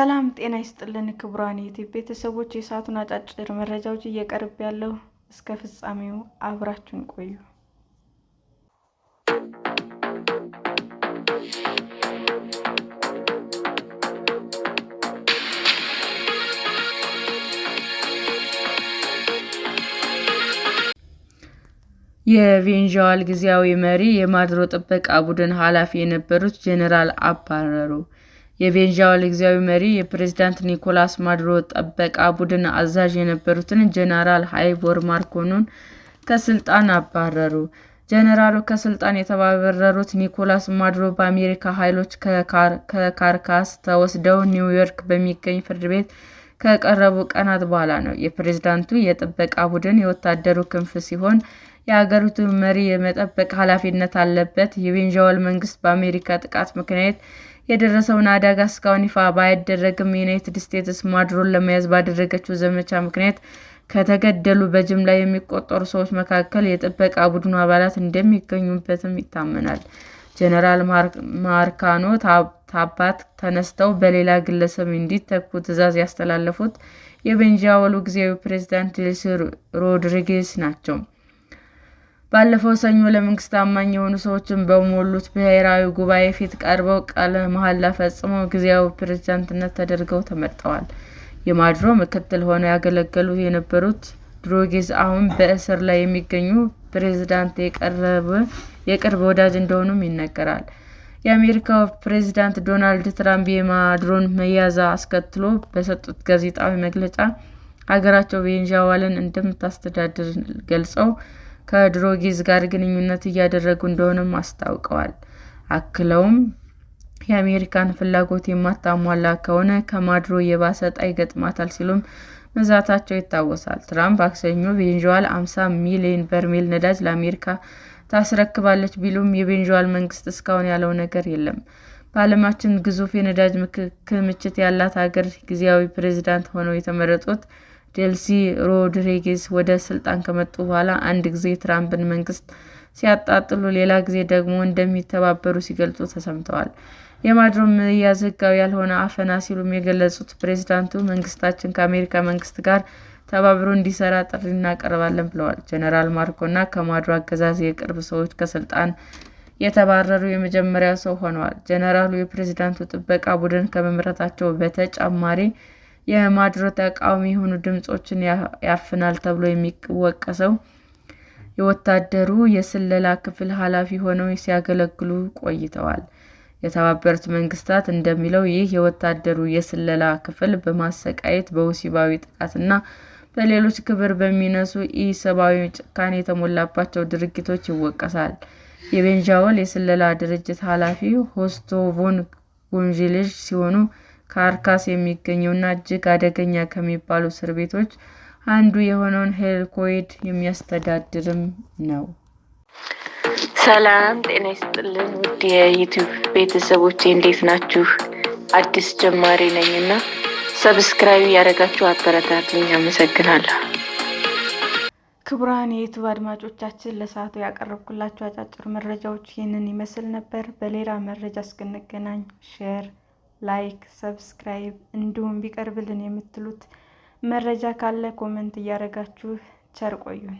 ሰላም ጤና ይስጥልን ክቡራን የዩቲዩብ ቤተሰቦች፣ የሰዓቱን አጫጭር መረጃዎች እየቀርብ ያለው እስከ ፍጻሜው አብራችሁን ቆዩ። የቬንዙዌላ ጊዜያዊ መሪ የማዱሮ ጥበቃ ቡድን ኃላፊ የነበሩት ጄኔራል አባረሩ። የቬንዙዌላ ጊዜያዊ መሪ የፕሬዝዳንት ኒኮላስ ማዱሮ ጥበቃ ቡድን አዛዥ የነበሩትን ጄኔራል ኢቮር ማርኮንን ከስልጣን አባረሩ። ጄኔራሉ ከስልጣን የተባረሩት ኒኮላስ ማዱሮ በአሜሪካ ኃይሎች ከካራካስ ተወስደው ኒውዮርክ በሚገኝ ፍርድ ቤት ከቀረቡ ቀናት በኋላ ነው። የፕሬዝዳንቱ የጥበቃ ቡድን የወታደሩ ክንፍ ሲሆን የአገሪቱን መሪ የመጠበቅ ኃላፊነት አለበት። የቬንዙዌላ መንግስት በአሜሪካ ጥቃት ምክንያት የደረሰውን አደጋ እስካሁን ይፋ ባያደርግም ዩናይትድ ስቴትስ ማዱሮን ለመያዝ ባደረገችው ዘመቻ ምክንያት ከተገደሉ በጅምላ የሚቆጠሩ ሰዎች መካከል የጥበቃ ቡድኑ አባላት እንደሚገኙበትም ይታመናል። ጄኔራል ማርኮን ታባት ተነስተው በሌላ ግለሰብ እንዲተኩ ትዕዛዝ ያስተላለፉት የቬንዙዌላ ጊዜያዊ ፕሬዝዳንት ዴልሲ ሮድሪጌዝ ናቸው። ባለፈው ሰኞ ለመንግስት ታማኝ የሆኑ ሰዎች በሞሉት ብሔራዊ ጉባኤ ፊት ቀርበው ቃለ መሃላ ፈጽመው ጊዜያዊ ፕሬዝዳንት ተደርገው ተመርጠዋል። የማዱሮ ምክትል ሆነው ያገለግሉ የነበሩት ሮድሪጌዝ አሁን በእስር ላይ የሚገኙ ፕሬዝዳንት የቅርብ ወዳጅ እንደሆኑም ይነገራል። የአሜሪካው ፕሬዝዳንት ዶናልድ ትራምፕ የማዱሮን መያዝ አስከትሎ በሰጡት ጋዜጣዊ መግለጫ ሀገራቸው ቬንዙዌላን እንደምታስተዳድር ገልጸው ከሮድሪጌዝ ጋር ግንኙነት እያደረጉ እንደሆነም አስታውቀዋል። አክለውም የአሜሪካን ፍላጎት የማታሟላ ከሆነ ከማዱሮ የባሰ ዕጣ ይገጥማታል ሲሉም መዛታቸው ይታወሳል። ትራምፕ ማክሰኞ ቬንዙዌላ 50 ሚሊዮን በርሜል ነዳጅ ለአሜሪካ ታስረክባለች ቢሉም የቬንዙዌላ መንግስት እስካሁን ያለው ነገር የለም። በዓለማችን ግዙፍ የነዳጅ ክምችት ያላት ሀገር ጊዜያዊ ፕሬዝዳንት ሆነው የተመረጡት ዴልሲ ሮድሪጌዝ ወደ ስልጣን ከመጡ በኋላ አንድ ጊዜ የትራምፕን መንግስት ሲያጣጥሉ፣ ሌላ ጊዜ ደግሞ እንደሚተባበሩ ሲገልጹ ተሰምተዋል። የማዱሮ መያዝ ህጋዊ ያልሆነ አፈና ሲሉም የገለጹት ፕሬዝዳንቱ መንግስታችን ከአሜሪካ መንግስት ጋር ተባብሮ እንዲሰራ ጥሪ እናቀርባለን ብለዋል። ጄኔራል ማርኮን ከማዱሮ አገዛዝ የቅርብ ሰዎች ከስልጣን የተባረሩ የመጀመሪያው ሰው ሆነዋል። ጄኔራሉ የፕሬዝዳንቱ ጥበቃ ቡድን ከመምራታቸው በተጨማሪ የማዱሮ ተቃዋሚ የሆኑ ድምጾችን ያፍናል ተብሎ የሚወቀሰው የወታደሩ የስለላ ክፍል ኃላፊ ሆነው ሲያገለግሉ ቆይተዋል። የተባበሩት መንግስታት እንደሚለው ይህ የወታደሩ የስለላ ክፍል በማሰቃየት፣ በወሲባዊ ጥቃትና በሌሎች ክብር በሚነሱ ኢ-ሰብአዊ ጭካኔ የተሞላባቸው ድርጊቶች ይወቀሳል። የቬንዙዌላ የስለላ ድርጅት ኃላፊ ሆስቶ ቮን ጎንዛሌዝ ሲሆኑ ካራካስ የሚገኘውና እጅግ አደገኛ ከሚባሉ እስር ቤቶች አንዱ የሆነውን ሄልኮይድ የሚያስተዳድርም ነው። ሰላም ጤና ይስጥልን ውድ የዩቲዩብ ቤተሰቦቼ እንዴት ናችሁ? አዲስ ጀማሪ ነኝና ሰብስክራይብ ያደረጋችሁ አበረታቱኝ። አመሰግናለሁ። ክቡራን የዩቲዩብ አድማጮቻችን ለሰዓቱ ያቀረብኩላችሁ አጫጭር መረጃዎች ይህንን ይመስል ነበር። በሌላ መረጃ እስክንገናኝ ሼር፣ ላይክ፣ ሰብስክራይብ እንዲሁም ቢቀርብልን የምትሉት መረጃ ካለ ኮሜንት እያደረጋችሁ ቸር ቆዩን።